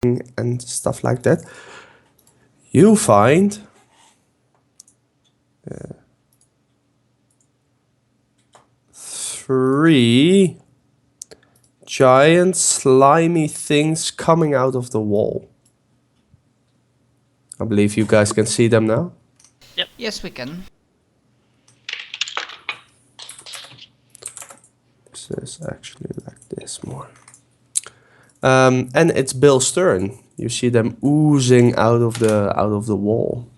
and stuff like that, you find three giant slimy things coming out of the wall. I believe you guys can see them now. Yep. Yes, we can. This is actually like this more. And it's Bill's turn. You see them oozing out of the wall.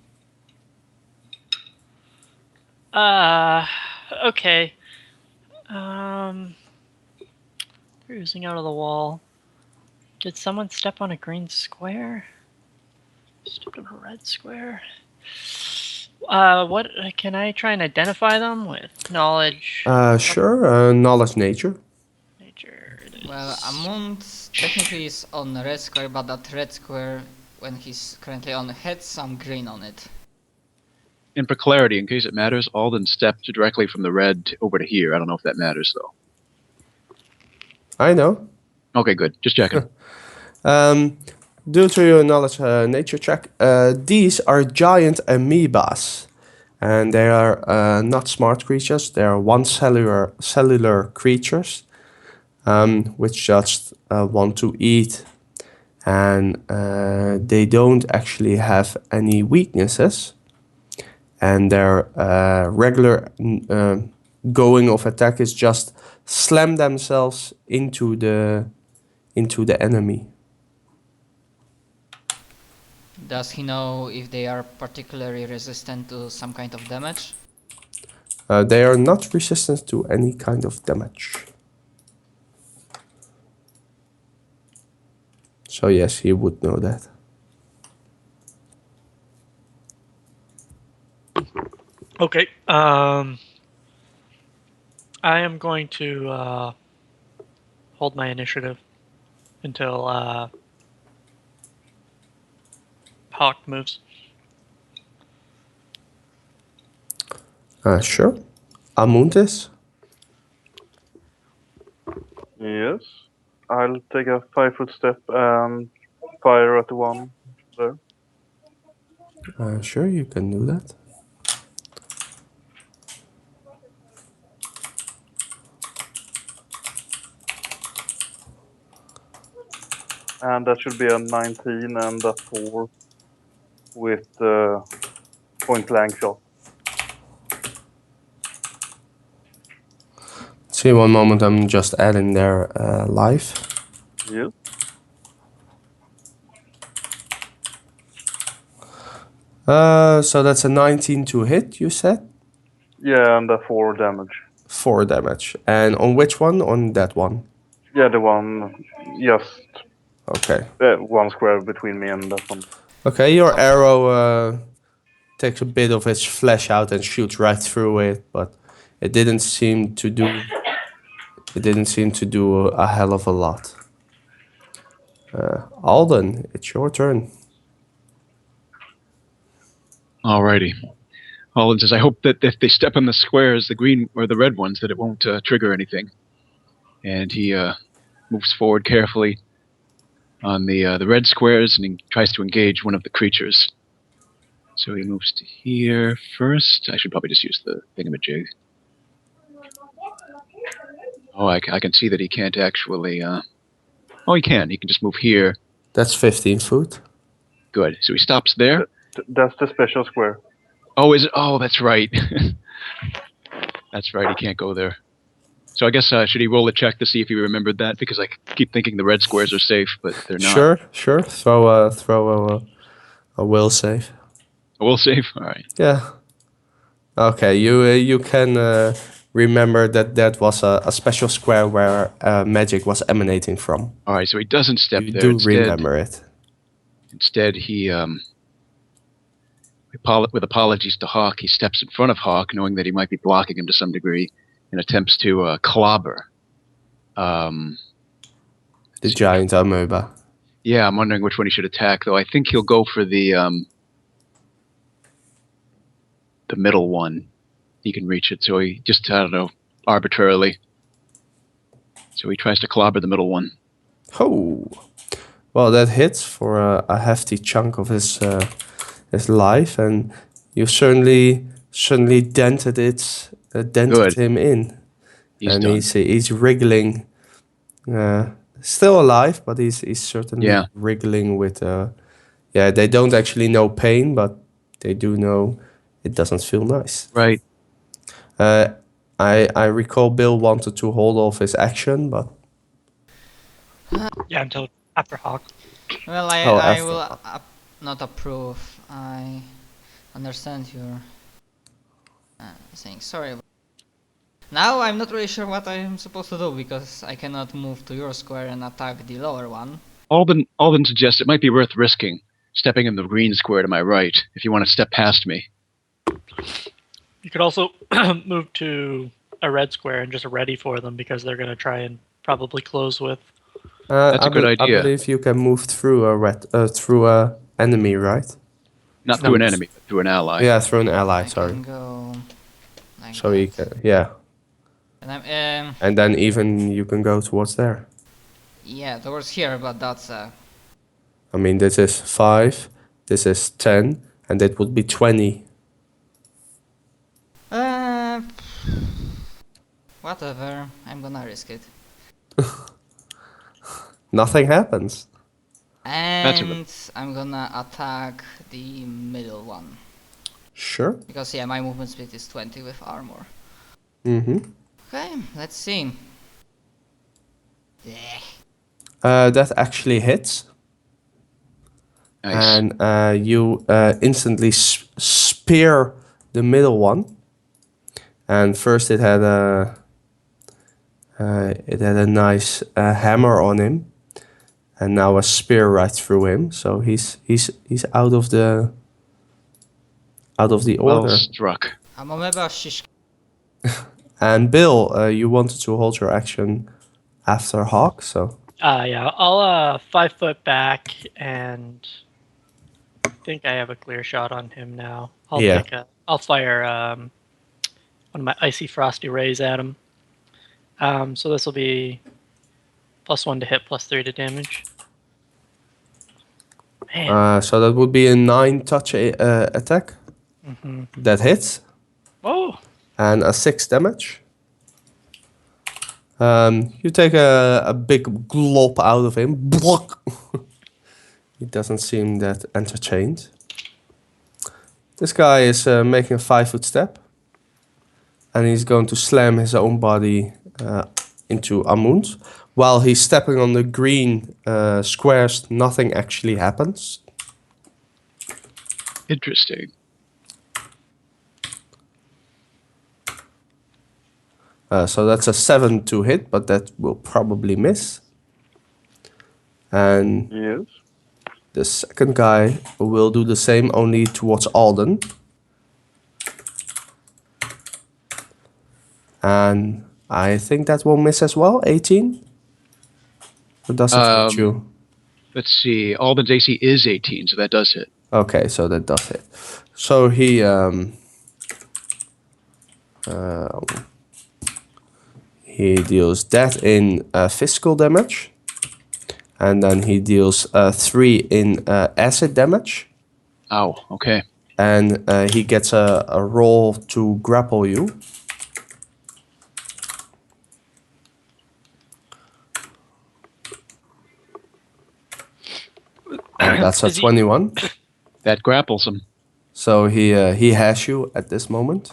Okay. Oozing out of the wall. Did someone step on a green square? Stepped on a red square. What can I try and identify them with knowledge? Sure. Knowledge nature. Nature. Well, Amund technically is on a red square, but that red square, when he's currently on, had some green on it. And for clarity, in case it matters, Alden stepped directly from the red over to here. I don't know if that matters, though. I know. Okay, good. Just checking. Due to your knowledge nature check, these are giant amoebas. And they are not smart creatures. They are one cellular creatures, which just want to eat. And they don't actually have any weaknesses. And their regular going of attack is just slam themselves into the enemy. Does he know if they are particularly resistant to some kind of damage? They are not resistant to any kind of damage. So yes, he would know that. Okay. I am going to hold my initiative until Hawk moves. Sure. Amuntis? Yes. I'll take a 5-foot step and fire at the one there. Sure, you can do that. And that should be a 19 and a 4 with point blank shot. See, one moment, I'm just adding their life. Yes. So that's a 19 to hit, you said? Yeah, and a 4 damage. 4 damage. And on which one? On that one? Yeah, the one just Okay. one square between me and that one. Okay, your arrow takes a bit of its flesh out and shoots right through it, but it didn't seem to do a hell of a lot. Alden, it's your turn. Alrighty. Alden says, I hope that if they step on the squares, the green or the red ones, that it won't trigger anything. And he moves forward carefully on the red squares, and he tries to engage one of the creatures. So he moves to here first. I should probably just use the thingamajig. Oh, I can see that he can't actually... Oh, he can. He can just move here. That's 15 foot. Good. So he stops there. That's the special square. Oh, is it? Oh, that's right. That's right. He can't go there. So I guess should he roll a check to see if he remembered that? Because I keep thinking the red squares are safe, but they're not. Sure. Throw a will save. A will save? All right. Yeah. Okay, you can remember that was a special square where magic was emanating from. All right, so he doesn't step You there. do Instead, remember it. Instead, he, with apologies to Hawk, he steps in front of Hawk, knowing that he might be blocking him to some degree, and attempts to clobber. The giant amoeba. Yeah, I'm wondering which one he should attack, though. I think he'll go for the middle one. He can reach it, so he just, I don't know, arbitrarily. So he tries to clobber the middle one. Oh. Well, that hits for a hefty chunk of his life, and you certainly dented Good. him in, He's and done. he's wriggling, still alive, but he's certainly Yeah. wriggling with. Yeah, they don't actually know pain, but they do know it doesn't feel nice. Right. I recall Bill wanted to hold off his action, but Yeah, until after Hawk. Well, Oh, I after. will not approve. I understand your saying. Sorry. Now I'm not really sure what I'm supposed to do because I cannot move to your square and attack the lower one. Alden suggests it might be worth risking stepping in the green square to my right if you want to step past me. You could also move to a red square and just ready for them because they're going to try and probably close with. That's a good I idea. believe you can move through a enemy, right? Not through an enemy, but through an ally. Yeah, through an ally. I Sorry. can go like So that. you can, yeah, And I'm and then even you can go towards there. yeah, towards here, but that's I mean, this is 5, this is 10, and it would be 20. whatever. I'm gonna risk it. Nothing happens. And I'm gonna attack the middle one. Sure. Because yeah, my movement speed is 20 with armor. Mm-hmm. Okay, let's see. Yeah. That actually hits. Nice. And you instantly spear the middle one. And first it had a nice hammer on him, and now a spear right through him. So he's out of the Well order. struck. Amameba shish. And Bill, you wanted to hold your action after Hawk, so Yeah, I'll 5 foot back and I think I have a clear shot on him now. Yeah. I'll fire one of my icy frosty rays at him. So this will be +1 to hit, +3 to damage. Man. so that would be a 9 touch attack. Mm-hmm. That hits, Oh. and a 6 damage. You take a big glop out of him. Block. He doesn't seem that entertained. This guy is making a 5-foot step, and he's going to slam his own body into Amund. While he's stepping on the green squares, nothing actually happens. Interesting. So that's a 7 to hit, but that will probably miss. And Yes. the second guy will do the same, only towards Alden. And I think that will miss as well, 18. Or does it hit you? Let's see. Alden's AC is 18, so that does hit. Okay, so that does hit. So he deals that in physical damage, and then he deals 3 in acid damage, Ow, okay. and he gets a roll to grapple you. And that's a Is he- 21. That grapples him. So he has you at this moment.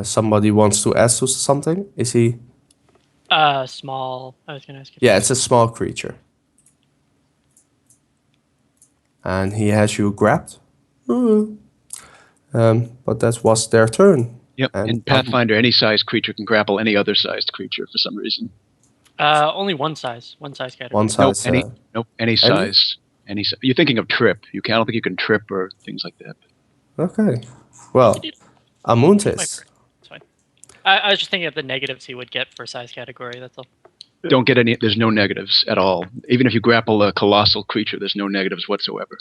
Somebody wants to ask you something? Is he? Small. I was gonna ask. Yeah, it's a small creature. And he has you grabbed. But that was their turn. Yep. And In Pathfinder, any sized creature can grapple any other sized creature for some reason. Only one size category. One Nope, size. any size. You're thinking of trip. I don't think you can trip or things like that. Okay. Well, Amund is. It's fine. I was just thinking of the negatives he would get for size category. That's all. Don't get any. There's no negatives at all. Even if you grapple a colossal creature, there's no negatives whatsoever.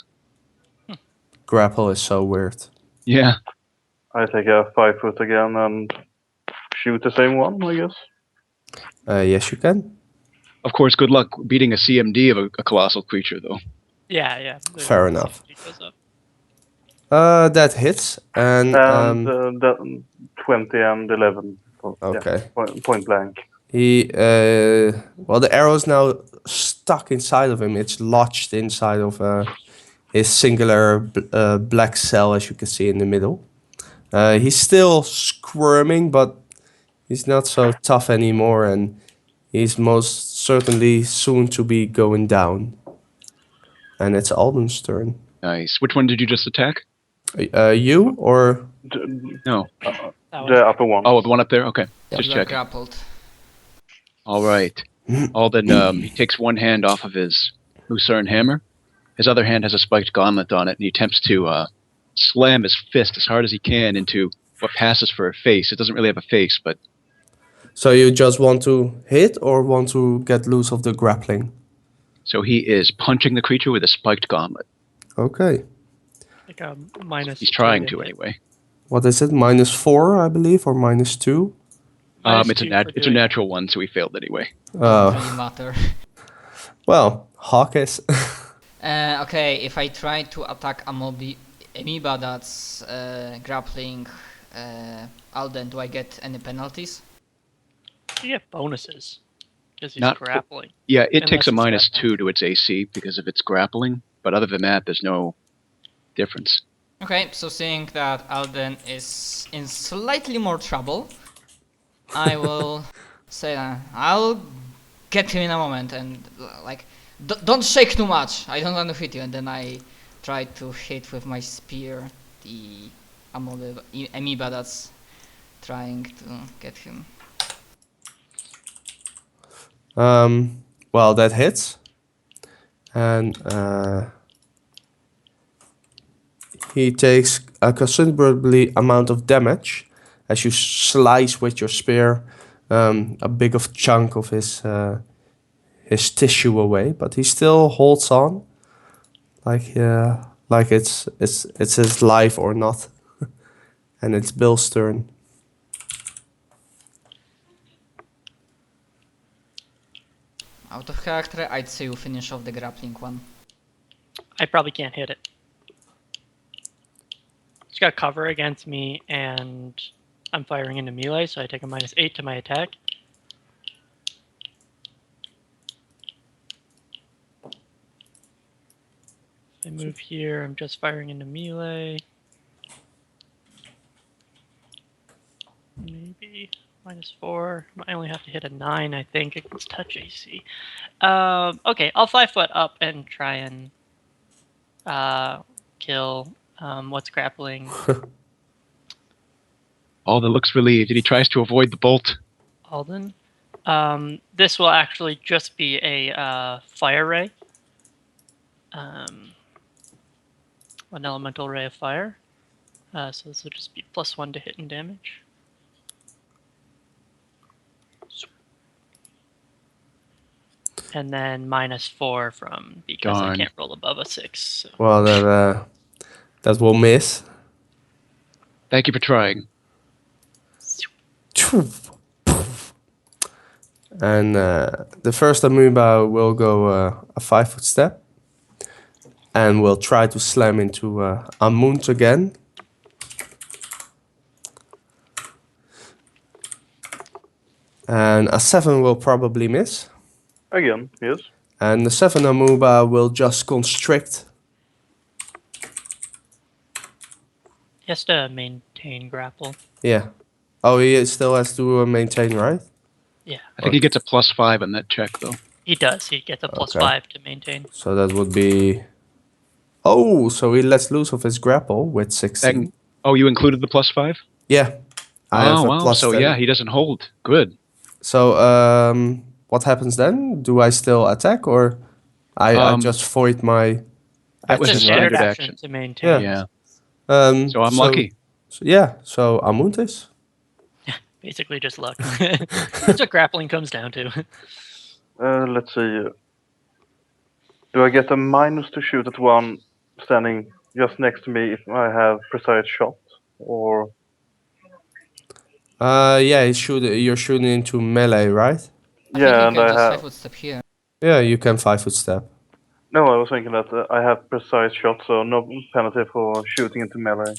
Grapple is so weird. Yeah. I take a 5 foot again and shoot the same one, I guess. Yes, you can. Of course, good luck beating a CMD of a colossal creature, though. Yeah. Fair enough. Goes up. That hits, and the 20 and 11. So, okay. Yeah, point blank. He well, the arrow's now stuck inside of him. It's lodged inside of his singular black cell, as you can see in the middle. He's still squirming, but he's not so tough anymore, and he's most certainly soon to be going down. And it's Alden's turn. Nice. Which one did you just attack? You or No. The upper one. Oh, the one up there? Okay. You Just are checking. grappled. All right. Alden, he takes one hand off of his Lucerne hammer. His other hand has a spiked gauntlet on it, and he attempts to slam his fist as hard as he can into what passes for a face. It doesn't really have a face, but... So you just want to hit or want to get loose of the grappling? So he is punching the creature with a spiked gauntlet. Okay. Like a minus. He's trying two to, hit. anyway. What is it? -4, I believe, or -2? It's a natural one, so he failed anyway. Doesn't really matter. Well, Hawkes. Okay, if I try to attack amoeba that's grappling Alden, do I get any penalties? You get bonuses because he's Not- grappling. Yeah, it Unless takes a it's -2 to its AC because of its grappling, but other than that, there's no difference. Okay, so seeing that Alden is in slightly more trouble, I will say I'll get him in a moment and like don't shake too much. I don't want to hit you, and then I try to hit with my spear the amoeba that's trying to get him. Well, that hits. And he takes a considerably amount of damage as you slice with your spear a big of chunk of his tissue away, but he still holds on, like it's his life or not. And it's Bill's turn. Out of character, I'd say you finish off the grappling one. I probably can't hit it. It's got cover against me, and I'm firing into melee, so I take a -8 to my attack. If I move here, I'm just firing into melee. Maybe -4. I only have to hit a 9, I think, against touch AC. Okay, I'll 5 foot up and try and kill what's grappling. Alden looks relieved, and he tries to avoid the bolt. Alden. This will actually just be a fire ray. An elemental ray of fire. So this will just be +1 to hit and damage. And then -4 from because Darn. I can't roll above a 6. So. Well, that will miss. Thank you for trying. And the first amoeba will go a 5-foot step, and will try to slam into Amund again. And a 7 will probably miss. Again, yes. And the 7 amoeba will just constrict. He has to maintain grapple. Yeah. Oh, he still has to maintain, right? Yeah, I think he gets a +5 on that check, though. he does. He gets a +5 to maintain. So that would be... Oh, so he lets loose of his grapple with 16. Oh, you included the +5? Yeah. I have a wow. So, 10. yeah, he doesn't hold. Good. So, what happens then? Do I still attack, or I just void my That was It's a a action, standard right? action to maintain. Yeah. Yeah. So I'm lucky. So Amund is. Basically just luck. That's what grappling comes down to. Let's see. Do I get a -2 to shoot at one standing just next to me if I have precise shot? Or Yeah, you're shooting into melee, right? I Yeah, think and you can I just have. 5 foot step here. Yeah, you can 5-foot step. No, I was thinking that I have precise shot, so no penalty for shooting into melee.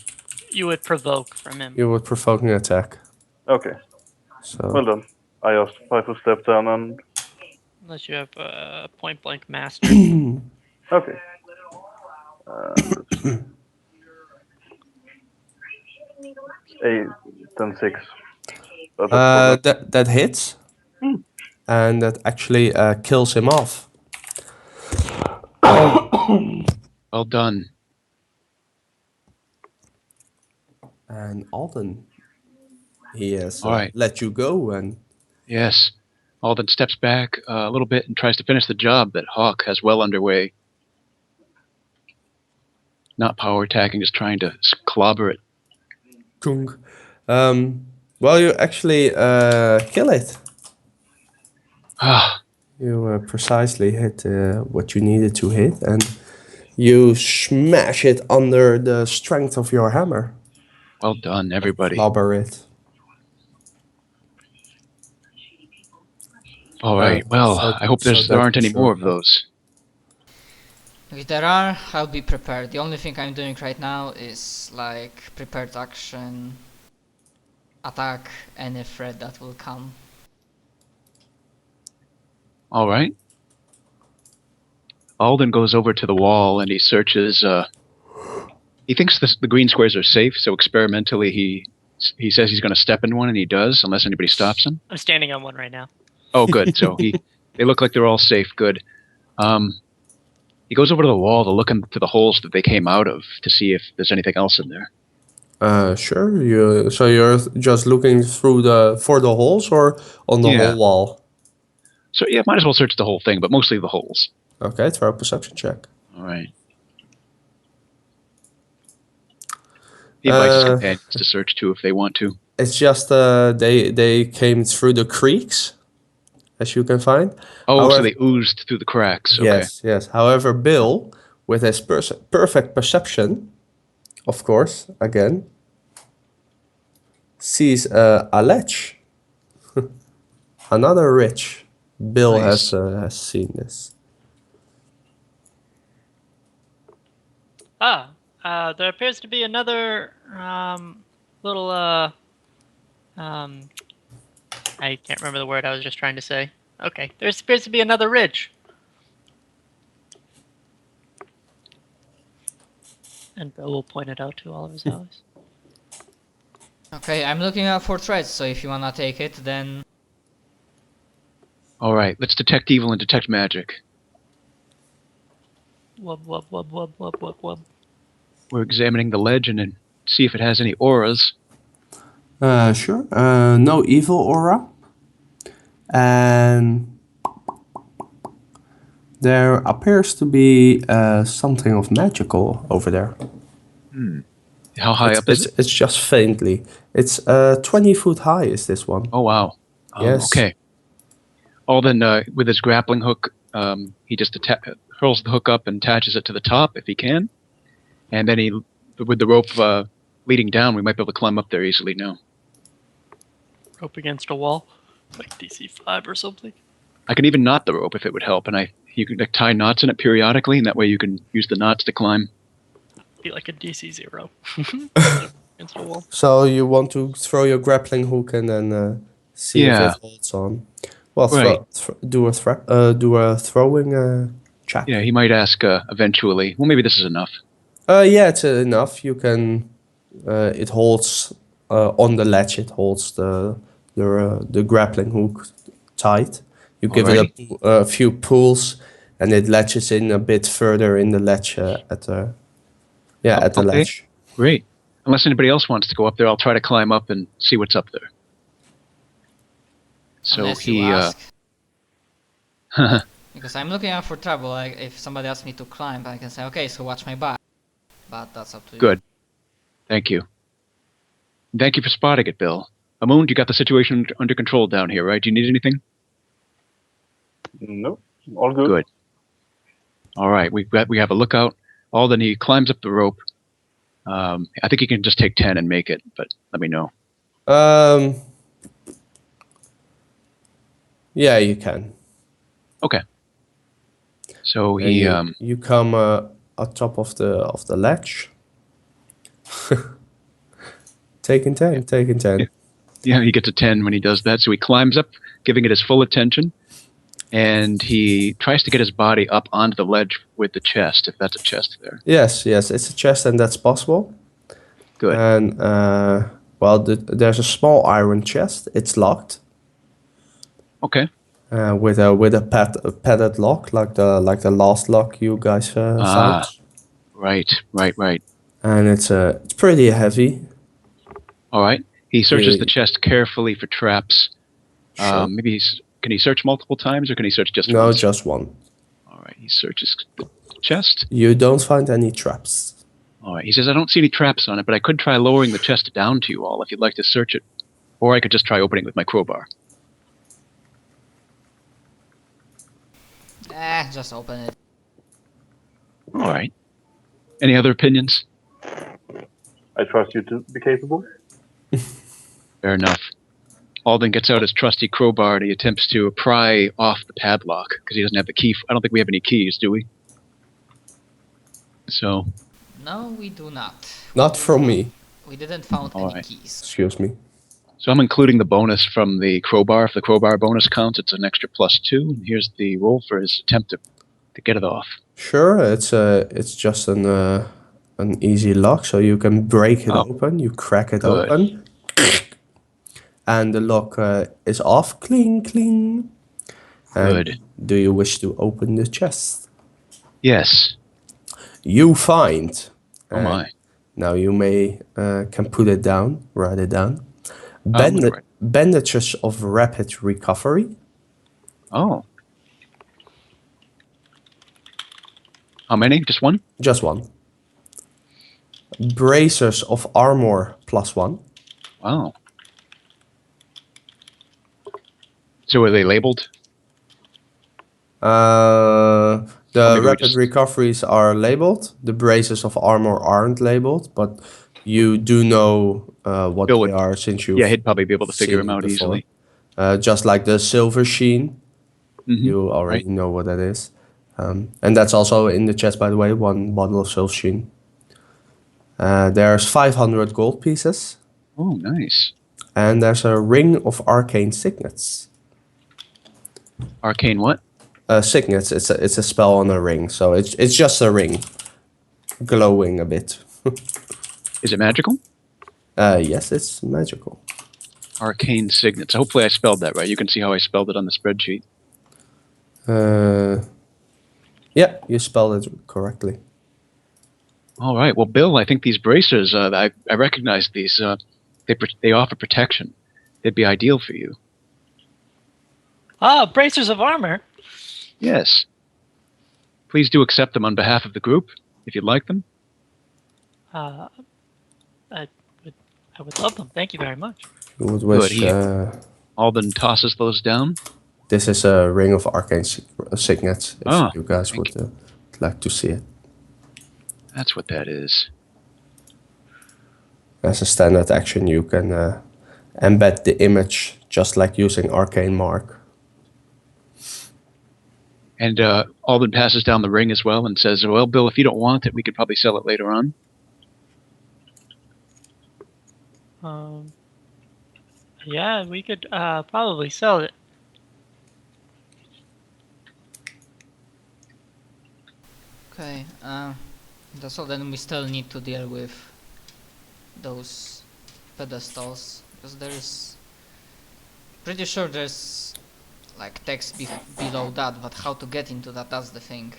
You would provoke from him. You would provoke an attack. Okay, So well done. I just 5-foot step down and Unless you have point blank master. okay. Let's see. 8 and 6. But that's that hits, and that actually kills him off. Well done. And Alden, he has All right. let you go, and Yes. Alden steps back a little bit and tries to finish the job that Hawk has well underway. Not power attacking, just trying to clobber it. Kung. Well, you actually kill it. Ah, You precisely hit what you needed to hit, and you smash it under the strength of your hammer. well done, everybody. Clobber it. All right. Well, so- I hope so there that aren't any was more your- of those. If there are, I'll be prepared. The only thing I'm doing right now is like prepared action, attack any threat that will come. All right. Alden goes over to the wall and he searches. He thinks the green squares are safe, so experimentally he says he's going to step in one, and he does, unless anybody stops him. I'm standing on one right now. Oh, good. So they look like they're all safe. Good. He goes over to the wall to look into the holes that they came out of to see if there's anything else in there. Sure. So you're just looking through for the holes or on the Yeah. whole wall? So yeah, might as well search the whole thing, but mostly the holes. Okay, throw a perception check. All right. He invites his companions to search too if they want to. It's just they came through the creeks, as you can find. Oh, However- so they oozed through the cracks. Okay. Yes. However, Bill, with his perfect perception, of course, again, sees a ledge. Another ridge. Bill Nice. has seen this. There appears to be another little I can't remember the word I was just trying to say. Okay, there appears to be another ridge. And Bill will point it out to all of his allies. Okay, I'm looking out for threats, so if you wanna take it, then All right. Let's detect evil and detect magic. Wub wub wub wub wub wub wub. We're examining the ledge and then see if it has any auras. Sure. No evil aura. And there appears to be something of magical over there. How high up is it? It's just faintly. It's 20 foot high is this one. Oh wow. Yes. Okay. Alden, with his grappling hook, he just hurls the hook up and attaches it to the top if he can, and then with the rope leading down, we might be able to climb up there easily now. Rope against a wall, like DC 5 or something. I can even knot the rope if it would help, and you can like, tie knots in it periodically, and that way you can use the knots to climb. Be like a DC 0 against a wall. So you want to throw your grappling hook and then see Yeah. if it holds on. Well, Right. do a throwing check. Yeah, he might ask eventually. Well, maybe this is enough. Yeah, it's enough. You can. It holds on the ledge. It holds the grappling hook tight. You give it a few pulls, and it latches in a bit further in the ledge at the Okay. ledge. Great. Unless anybody else wants to go up there, I'll try to climb up and see what's up there. So unless he. you ask. Because I'm looking out for trouble, like if somebody asks me to climb, I can say, okay, so watch my back. But that's up to you. Good. Thank you. Thank you for spotting it, Bill. Amun, you got the situation under control down here, right? Do you need anything? No, all good. Good. All right, we have a lookout. Alden, he climbs up the rope. I think he can just take 10 and make it, but let me know. Yeah, you can. Okay. So And he you come on top of the ledge. Taking 10, taking 10. he gets a 10 when he does that. So he climbs up, giving it his full attention, and he tries to get his body up onto the ledge with the chest, if that's a chest there. Yes, it's a chest, and that's possible. Good. And well, there's a small iron chest. It's locked Okay. with a padded lock, like the last lock you guys found. Ah, right. And it's pretty heavy. All right. He searches Really? the chest carefully for traps. Sure. Maybe can he search multiple times, or can he search just No, once? just one. All right. He searches the chest. You don't find any traps. All right. He says, I don't see any traps on it, but I could try lowering the chest down to you all if you'd like to search it. Or I could just try opening it with my crowbar. Just open it. All right. Any other opinions? I trust you to be capable. Fair enough. Alden gets out his trusty crowbar and he attempts to pry off the padlock because he doesn't have the key. I don't think we have any keys, do we? So, No, we do not. Not from me. We didn't found any Alright. keys. Excuse me. so I'm including the bonus from the crowbar. If the crowbar bonus counts, it's an extra +2. And here's the roll for his attempt to get it off. Sure, it's just an easy lock, so you can break it Oh. open. You crack it Good. open, and the lock is off. Cling, cling. And Good. do you wish to open the chest? Yes. You find. Oh my. Now you may can put it down. Write it down. I'm gonna write- Bandages of rapid recovery. Oh. How many? Just one? Just one. Bracers of armor +1. Wow. So are they labeled? The maybe we rapid just- recoveries are labeled. The braces of armor aren't labeled, but you do know what Bill they would- are since you Yeah, he'd probably be able to figure seen them it out before. easily. Just like the silver sheen, Mhm. you already Right. know what that is. And that's also in the chest, by the way, one bottle of silver sheen. There's 500 gold pieces, Oh, nice. and there's a ring of arcane signets. Arcane what? Signets, it's a spell on a ring, so it's just a ring, glowing a bit. Is it magical? Yes, it's magical. Arcane signets. Hopefully I spelled that right. You can see how I spelled it on the spreadsheet. Yeah, you spelled it correctly. All right. Well, Bill, I think these bracers, I recognize these. They offer protection. They'd be ideal for you. Ah, bracers of armor. Yes. Please do accept them on behalf of the group, if you'd like them. I would love them. Thank you very much. You would wish. Good, Alden tosses those down. This is a ring of arcane signets. If Ah, you guys thank would like to see it. That's what that is. As a standard action, you can embed the image just like using arcane mark. And Alden passes down the ring as well and says, well, Bill, if you don't want it, we could probably sell it later on. Yeah, we could probably sell it. Okay, that's all. Then we still need to deal with those pedestals because there's pretty sure there's like text below that, but how to get into that, that's the thing.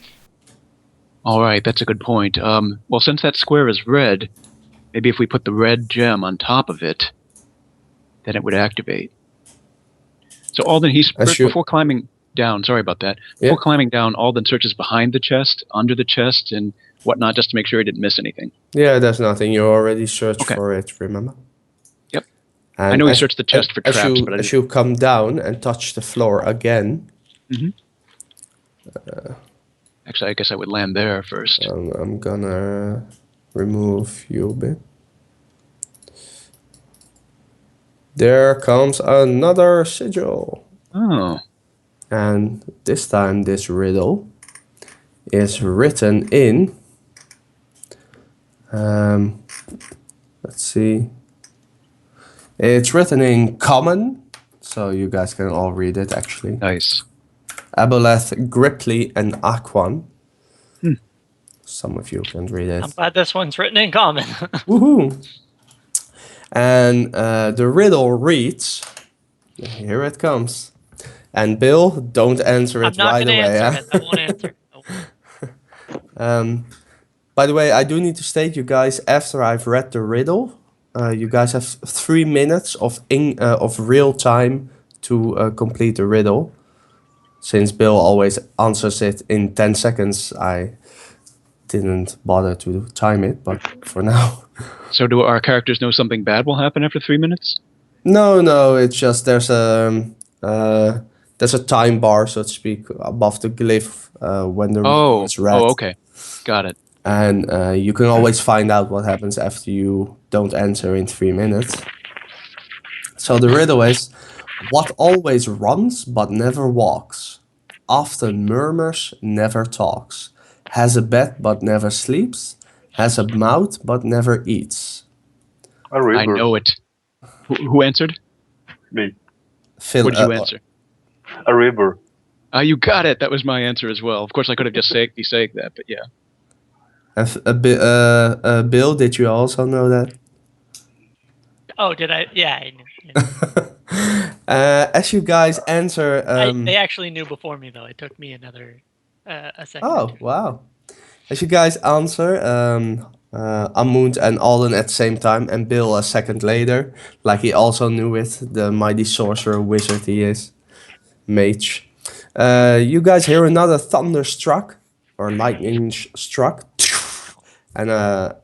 All right, that's a good point. Well, since that square is red, maybe if we put the red gem on top of it, then it would activate. So Alden, before climbing down, sorry about that. Before climbing down, Alden searches behind the chest, under the chest, and whatnot, just to make sure he didn't miss anything. Yeah, there's nothing. You already searched Okay. for it, remember? Yep. And I know he searched the chest for as traps, you, but I as you come down and touch the floor again, Actually, I guess I would land there first. I'm gonna remove you a bit. There comes another sigil. Oh, And this time this riddle is written in, let's see, it's written in common, so you guys can all read it actually. Nice. Aboleth, Griply, and Aquan. Hmm. Some of you can read I'm it. glad this one's written in common. Woohoo! And the riddle reads, here it comes. And Bill, don't answer I'm it not right going to away. answer Huh? it. I won't answer. Nope. By the way, I do need to state, you guys, after I've read the riddle, you guys have 3 minutes of real time to complete the riddle. Since Bill always answers it in 10 seconds, I didn't bother to time it, but for now. So do our characters know something bad will happen after 3 minutes? No, it's just there's a time bar, so to speak, above the glyph when the riddle is read. Oh, okay. Got it. And you can always find out what happens after you don't answer in 3 minutes. So the riddle is, what always runs but never walks, often murmurs, never talks, has a bed but never sleeps, has a mouth but never eats. A river. I know it. Who answered? Me. Phil, What did you answer? A river. You got it. That was my answer as well. Of course, I could have just saying that, but yeah. Bill, did you also know that? Oh, did I? Yeah, I knew. Yeah. As you guys answer... They actually knew before me, though. It took me another a second. Oh, wow. As you guys answer, Amund and Alden at the same time, and Bill a second later, like he also knew it, the mighty sorcerer wizard he is, mage. You guys hear another thunder struck, or lightning struck, and a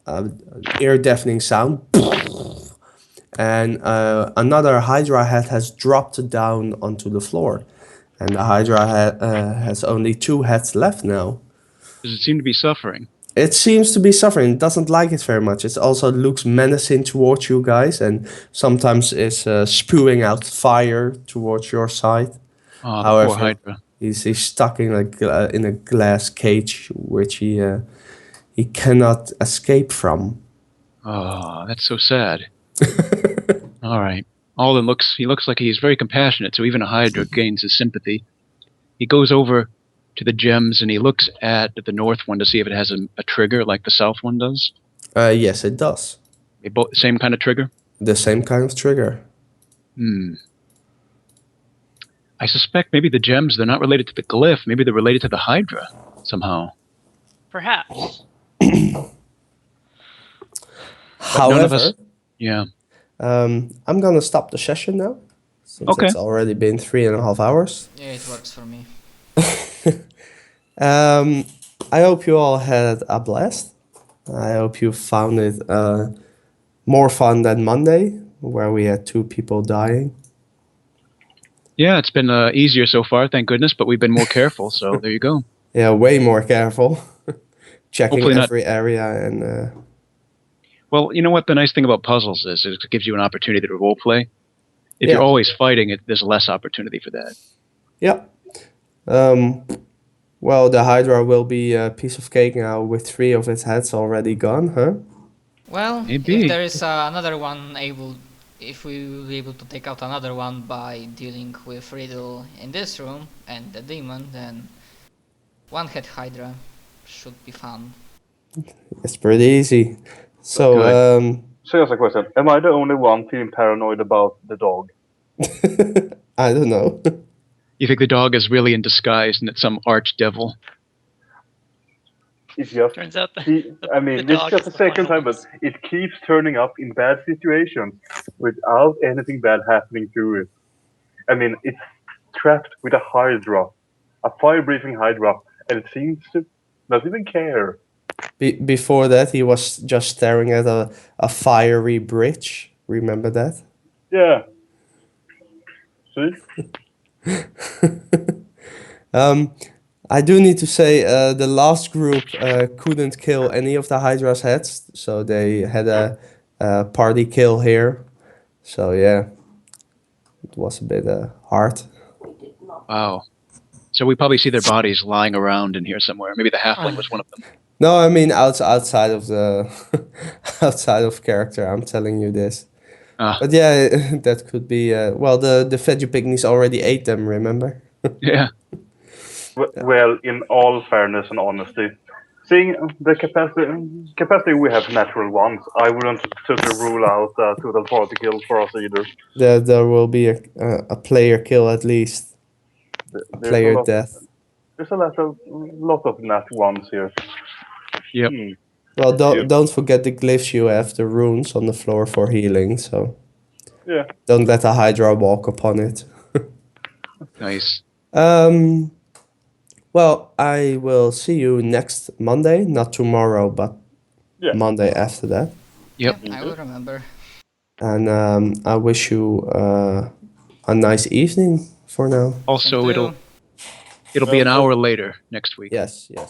ear-deafening sound, and another Hydra head has dropped down onto the floor, and the Hydra has only 2 heads left now. Does it seem to be suffering? It seems to be suffering. It doesn't like it very much. It also looks menacing towards you guys, and sometimes is spewing out fire towards your side. Oh, the However, poor Hydra. he's stuck in a glass cage, which he cannot escape from. Oh, that's so sad. All right. Alden looks like he's very compassionate, so even a Hydra gains his sympathy. He goes over to the gems and he looks at the north one to see if it has a trigger like the south one does. Yes, it does. They both same kind of trigger? The same kind of trigger. I suspect maybe the gems, they're not related to the glyph. Maybe they're related to the Hydra somehow. Perhaps. However, none of us... Yeah. I'm gonna stop the session now, since Okay. it's already been 3.5 hours. Yeah, it works for me. I hope you all had a blast. I hope you found it more fun than Monday, where we had 2 people dying. Yeah, it's been easier so far, thank goodness, but we've been more careful, so there you go. Yeah, way more careful. Checking Hopefully not- every area and... Well, you know what the nice thing about puzzles is it gives you an opportunity to roleplay. If Yeah. you're always fighting it, there's less opportunity for that. Yeah. Well, the Hydra will be a piece of cake now with 3 of its heads already gone, huh? Well, Maybe. if there is another one if we will be able to take out another one by dealing with Riddle in this room and the demon, then one-head Hydra should be fun. It's pretty easy. So, Good. Serious question. Am I the only one feeling paranoid about the dog? I don't know. You think the dog is really in disguise and it's some archdevil? It's just... Turns out I the mean, this is dog just is the the second final time, but boss. it keeps turning up in bad situations without anything bad happening to it. I mean, it's trapped with a Hydra, a fire-breathing Hydra, and it seems to not even care. Before that, he was just staring at a fiery bridge. Remember that? Yeah. See? I do need to say the last group couldn't kill any of the Hydra's heads, so they had a party kill here. So yeah, it was a bit hard. Wow. So we probably see their bodies lying around in here somewhere. Maybe the halfling was one of them. No, I mean outside of the outside of character. I'm telling you this. But yeah, that could be. Well, the veggie pygmies already ate them. Remember? Yeah. Well, in all fairness and honesty, seeing the capacity we have natural ones, I wouldn't totally rule out total party kill for us either. There will be a player kill at least. There's Player a lot, death. There's a lot of nat ones here. Yep. Well, don't forget the glyphs you have, the runes on the floor for healing. So Yeah. don't let a Hydra walk upon it. Nice. Well, I will see you next Monday, not tomorrow, but Yeah. Monday after that. Yep. I will remember. And I wish you a nice evening for now. Also, Same to you. it'll be an hour later next week. Yes, yes.